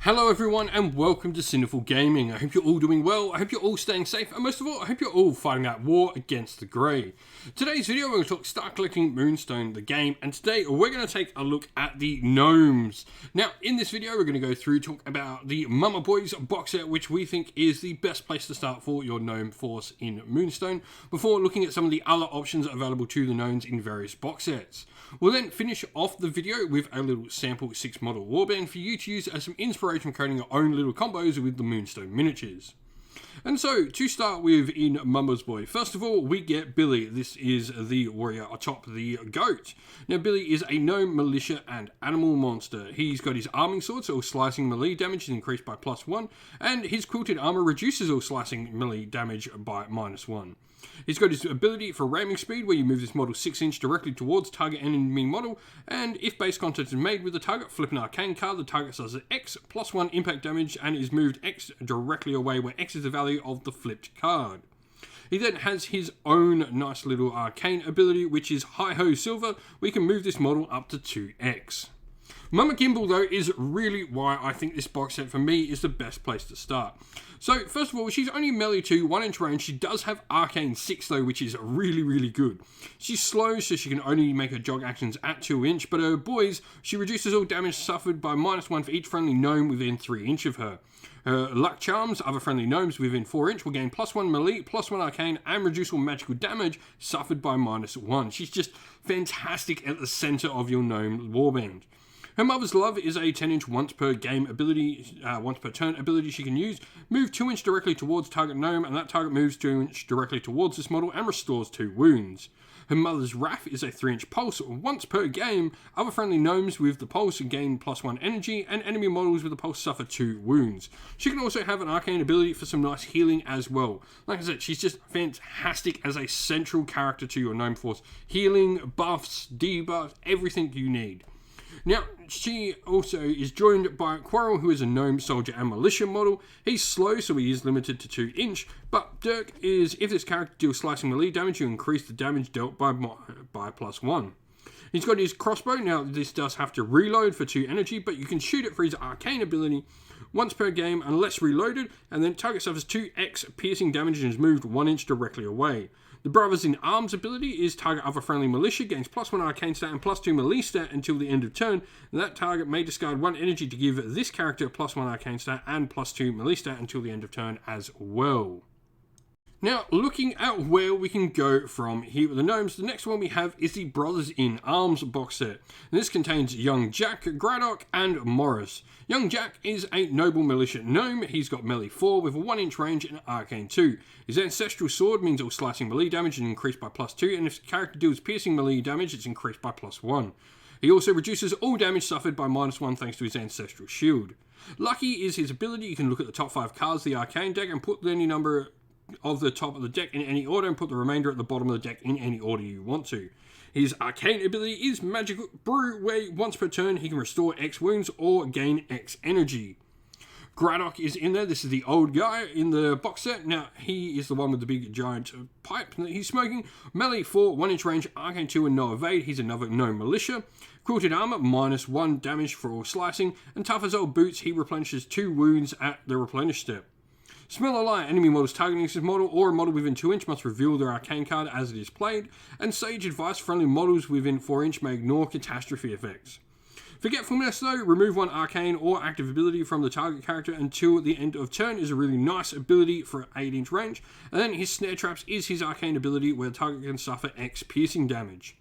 Hello everyone and welcome to Sinful Gaming. I hope you're all doing well, I hope you're all staying safe, and most of all, I hope you're all fighting that war against the grey. Today's video we're going to talk start collecting Moonstone, the game, and today we're going to take a look at the Gnomes. Now, in this video we're going to go through, talk about the Mama Boys box set, which we think is the best place to start for your Gnome force in Moonstone, before looking at some of the other options available to the Gnomes in various box sets. We'll then finish off the video with a little sample 6 model warband for you to use as some inspiration from creating your own little combos with the Moonstone miniatures. And so, to start with in Mama's Boy, first of all, we get Billy. This is the warrior atop the goat. Now, Billy is a gnome, militia, and animal monster. He's got his arming sword, so all slicing melee damage is increased by +1, and his quilted armor reduces all slicing melee damage by -1. He's got his ability for ramming speed, where you move this model 6 inch directly towards target enemy model, and if base contact is made with the target, flip an arcane card, the target does X +1 impact damage and is moved X directly away, where X is the value of the flipped card. He then has his own nice little arcane ability, which is Hi-Ho Silver. We can move this model up to 2x. Mama Gimbal, though, is really why I think this box set for me is the best place to start. So, first of all, she's only melee 2, 1 inch range. She does have Arcane 6, though, which is really good. She's slow, so she can only make her jog actions at 2 inch, but her boys, she reduces all damage suffered by -1 for each friendly gnome within 3 inch of her. Her luck charms, other friendly gnomes within 4 inch will gain +1 melee, +1 arcane, and reduce all magical damage suffered by -1. She's just fantastic at the center of your gnome warband. Her Mother's Love is a 10 inch once per game ability, once per turn ability she can use. Move 2 inch directly towards target gnome, and that target moves 2 inch directly towards this model and restores 2 wounds. Her Mother's Wrath is a 3 inch pulse once per game. Other friendly gnomes with the pulse gain +1 energy, and enemy models with the pulse suffer 2 wounds. She can also have an arcane ability for some nice healing as well. Like I said, she's just fantastic as a central character to your gnome force. Healing, buffs, debuffs, everything you need. Now, she also is joined by Quarrel, who is a gnome, soldier, and militia model. He's slow, so he is limited to 2 inch, but Dirk is, if this character deals slicing melee damage, you increase the damage dealt by +1. He's got his crossbow. Now, this does have to reload for 2 energy, but you can shoot it for his arcane ability once per game unless reloaded, and then target suffers 2x piercing damage and is moved 1 inch directly away. The Brothers in Arms ability is target other friendly militia, gains +1 arcane stat and +2 melee stat until the end of turn. That target may discard 1 energy to give this character +1 arcane stat and +2 melee stat until the end of turn as well. Now, looking at where we can go from here with the gnomes, the next one we have is the Brothers in Arms box set. And this contains Young Jack, Braddock, and Morris. Young Jack is a noble militia gnome. He's got melee 4 with a 1 inch range and arcane 2. His ancestral sword means all slicing melee damage is increased by +2, and if the character deals piercing melee damage, it's increased by +1. He also reduces all damage suffered by -1 thanks to his ancestral shield. Lucky is his ability. You can look at the top 5 cards of the arcane deck and put any number of the top of the deck in any order, and put the remainder at the bottom of the deck in any order you want to. His arcane ability is Magical Brew, where once per turn he can restore X wounds or gain X energy. Braddock is in there. This is the old guy in the box set. Now, he is the one with the big giant pipe that he's smoking. Melee 4, 1 inch range, arcane 2, and no evade. He's another gnome militia. Quilted armor, -1 damage for all slicing. And tough as old boots, he replenishes 2 wounds at the replenish step. Smell a Lie, enemy models targeting this model or a model within 2 inch must reveal their arcane card as it is played. And Sage Advice, friendly models within 4 inch may ignore catastrophe effects. Forgetfulness, though, remove 1 arcane or active ability from the target character until the end of turn is a really nice ability for an 8 inch range. And then his Snare Traps is his arcane ability where the target can suffer X piercing damage.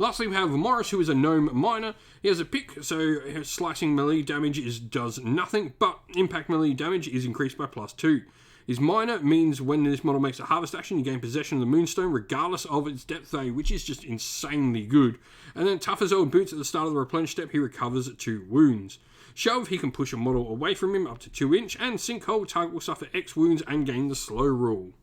Lastly, we have Morris, who is a gnome miner. He has a pick, so his slicing melee damage does nothing, but impact melee damage is increased by +2. His miner means when this model makes a harvest action, you gain possession of the Moonstone regardless of its depth value, which is just insanely good. And then tough as old boots at the start of the replenish step, he recovers 2 wounds. Shove, he can push a model away from him up to 2 inch, and Sinkhole, target will suffer X wounds and gain the slow rule.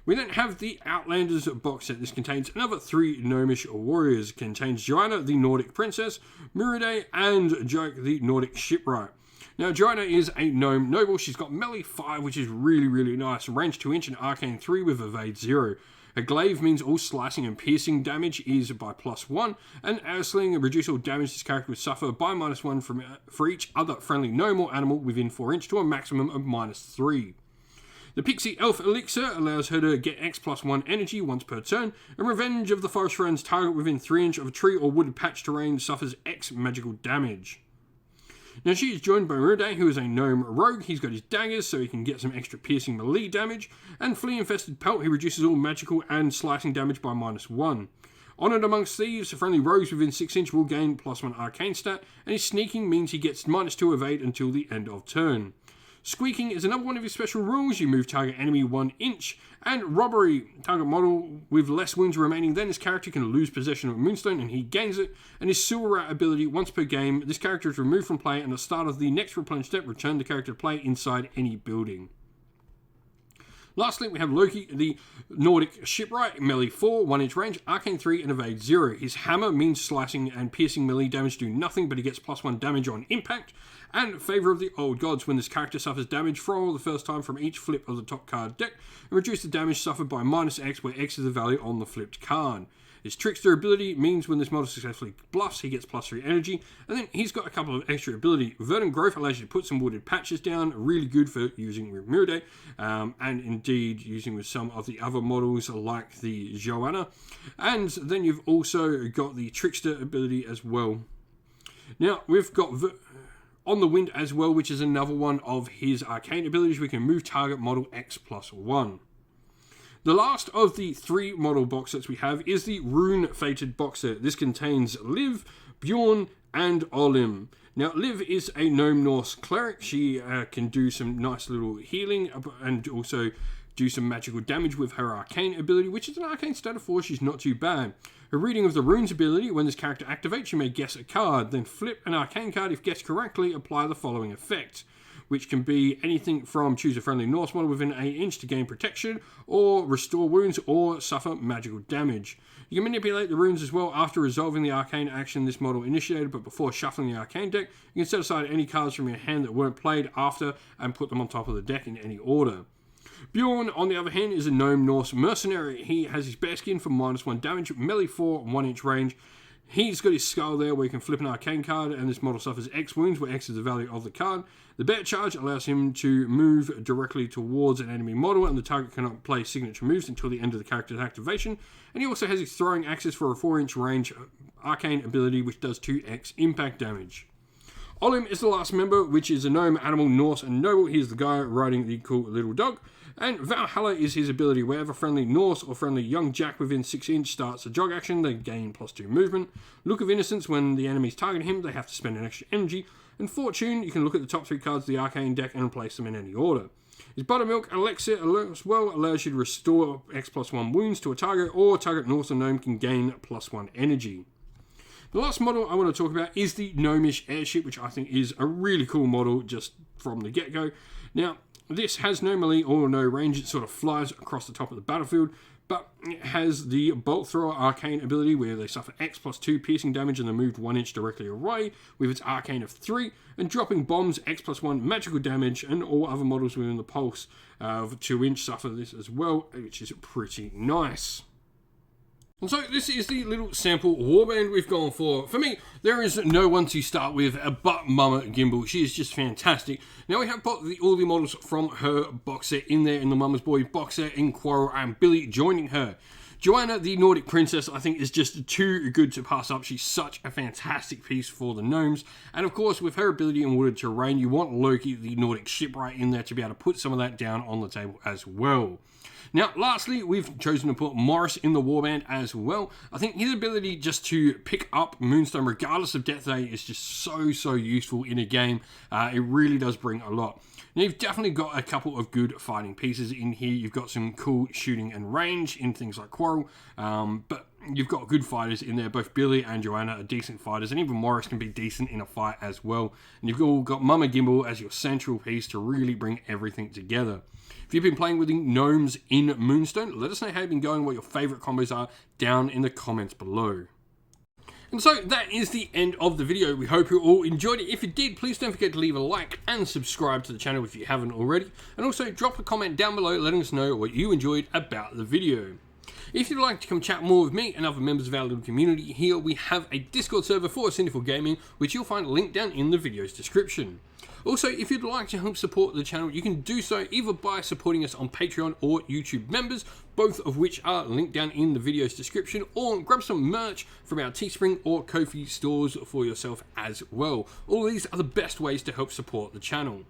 We then have the Outlanders box set. This contains another 3 gnomish warriors. It contains Joanna, the Nordic princess, Muride, and Joke, the Nordic shipwright. Now, Joanna is a gnome noble. She's got melee 5, which is really nice. Range 2 inch and arcane 3 with evade 0. A glaive means all slicing and piercing damage is by +1, and air sling reduce all damage this character would suffer by -1 for each other friendly gnome or animal within 4 inches to a maximum of -3. The Pixie Elf Elixir allows her to get X+1 energy once per turn, and Revenge of the Forest Friends target within 3 inches of a tree or wooded patch terrain suffers X magical damage. Now she is joined by Rude, who is a gnome rogue. He's got his daggers so he can get some extra piercing melee damage, and Flea Infested Pelt, who reduces all magical and slicing damage by -1. Honoured amongst thieves, friendly rogues within 6 inches will gain +1 arcane stat, and his sneaking means he gets -2 evade until the end of turn. Squeaking is another one of his special rules. You move target enemy 1 inch. And Robbery, target model with less wounds remaining than this character can lose possession of Moonstone and he gains it. And his Sewer Rat ability, once per game, this character is removed from play and at the start of the next replenished step, return the character to play inside any building. Lastly, we have Loki, the Nordic Shipwright, melee 4, 1 inch range, arcane 3, and evade 0. His hammer means slicing and piercing melee damage do nothing, but he gets +1 damage on impact. And Favour of the Old Gods, when this character suffers damage for the first time from each flip of the top card deck, and reduce the damage suffered by -X, where X is the value on the flipped card. His Trickster ability means when this model successfully bluffs, he gets +3 energy, and then he's got a couple of extra ability. Verdant Growth allows you to put some wooded patches down, really good for using with Murde, and indeed using with some of the other models like the Joanna. And then you've also got the Trickster ability as well. Now, we've got On the Wind as well, which is another one of his arcane abilities. We can move target model X+1. The last of the 3 model box sets we have is the Rune Fated box set. This contains Liv, Bjorn, and Olim. Now, Liv is a Gnome Norse cleric. She can do some nice little healing and also do some magical damage with her arcane ability, which is an arcane stat of 4. She's not too bad. Her reading of the runes ability, when this character activates, you may guess a card, then flip an arcane card. If guessed correctly, apply the following effect, which can be anything from choose a friendly Norse model within 8 inches to gain protection, or restore wounds, or suffer magical damage. You can manipulate the runes as well after resolving the arcane action this model initiated, but before shuffling the arcane deck, you can set aside any cards from your hand that weren't played after and put them on top of the deck in any order. Bjorn, on the other hand, is a Gnome Norse mercenary. He has his bear skin for -1 damage, melee 4, 1 inch range. He's got his skull there where you can flip an arcane card, and this model suffers X wounds, where X is the value of the card. The bear charge allows him to move directly towards an enemy model, and the target cannot play signature moves until the end of the character's activation. And he also has his throwing axis for a 4 inch range arcane ability, which does 2x impact damage. Olim is the last member, which is a gnome, animal, Norse, and noble. He's the guy riding the cool little dog. And Valhalla is his ability. Wherever friendly Norse or friendly young Jack within 6 inches starts a jog action, they gain +2 movement. Look of Innocence, when the enemies target him, they have to spend an extra energy. And Fortune, you can look at the top 3 cards of the arcane deck and place them in any order. His Buttermilk Elixir as well allows you to restore X+1 wounds to a target, or target Norse or gnome can gain +1 energy. The last model I want to talk about is the Gnomish Airship, which I think is a really cool model just from the get-go. Now, this has no melee or no range. It sort of flies across the top of the battlefield, but it has the Bolt Thrower arcane ability where they suffer X+2 piercing damage and they're moved 1 inch directly away with its arcane of 3, and dropping bombs X+1 magical damage, and all other models within the pulse of 2 inch suffer this as well, which is pretty nice. And so this is the little sample warband we've gone for. For me, there is no one to start with but Mama Gimbal. She is just fantastic. Now we have got all the models from her box set in there in the Mama's Boy box set, in Quarrel and Billy joining her. Joanna, the Nordic Princess, I think is just too good to pass up. She's such a fantastic piece for the gnomes. And of course, with her ability in wooded terrain, you want Loki, the Nordic Shipwright, in there to be able to put some of that down on the table as well. Now, lastly, we've chosen to put Morris in the warband as well. I think his ability just to pick up Moonstone, regardless of Death Day, is just so useful in a game. It really does bring a lot. Now, you've definitely got a couple of good fighting pieces in here. You've got some cool shooting and range in things like Quarrel, but you've got good fighters in there. Both Billy and Joanna are decent fighters, and even Morris can be decent in a fight as well. And you've all got Mama Gimbal as your central piece to really bring everything together. If you've been playing with the gnomes in Moonstone, let us know how you've been going, what your favourite combos are down in the comments below. And so that is the end of the video. We hope you all enjoyed it. If you did, please don't forget to leave a like and subscribe to the channel if you haven't already. And also drop a comment down below letting us know what you enjoyed about the video. If you'd like to come chat more with me and other members of our little community here, we have a Discord server for Sinful Gaming, which you'll find linked down in the video's description. Also, if you'd like to help support the channel, you can do so either by supporting us on Patreon or YouTube members, both of which are linked down in the video's description, or grab some merch from our Teespring or Ko-fi stores for yourself as well. All of these are the best ways to help support the channel.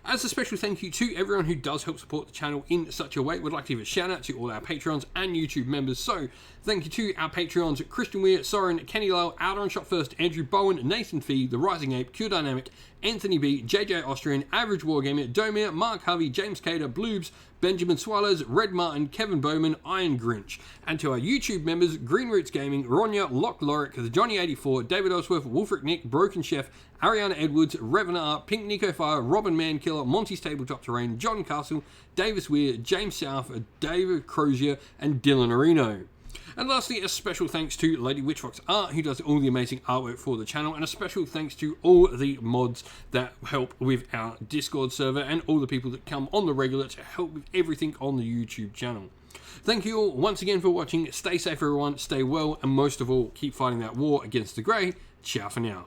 As a special thank you to everyone who does help support the channel in such a way, we'd like to give a shout out to all our Patreons and YouTube members. So, thank you to our Patreons, Christian Weir, Soren, Kenny Lyle, Outer and Shot First, Andrew Bowen, Nathan Fee, The Rising Ape, Q Dynamic, Anthony B, JJ Austrian, Average Wargamer, Domir, Mark Harvey, James Cater, Bloobs, Benjamin Swallows, Red Martin, Kevin Bowman, Iron Grinch. And to our YouTube members, Green Roots Gaming, Ronya, Lock Lorick, The Johnny84, David Osworth, Wolfric Nick, Broken Chef, Ariana Edwards, Revenar, Pink Nico Fire, Robin Mankiller, Monty's Tabletop Terrain, John Castle, Davis Weir, James South, David Crozier, and Dylan Areno. And lastly, a special thanks to Lady Witchfox Art, who does all the amazing artwork for the channel, and a special thanks to all the mods that help with our Discord server and all the people that come on the regular to help with everything on the YouTube channel. Thank you all once again for watching. Stay safe everyone, stay well, and most of all, keep fighting that war against the grey. Ciao for now.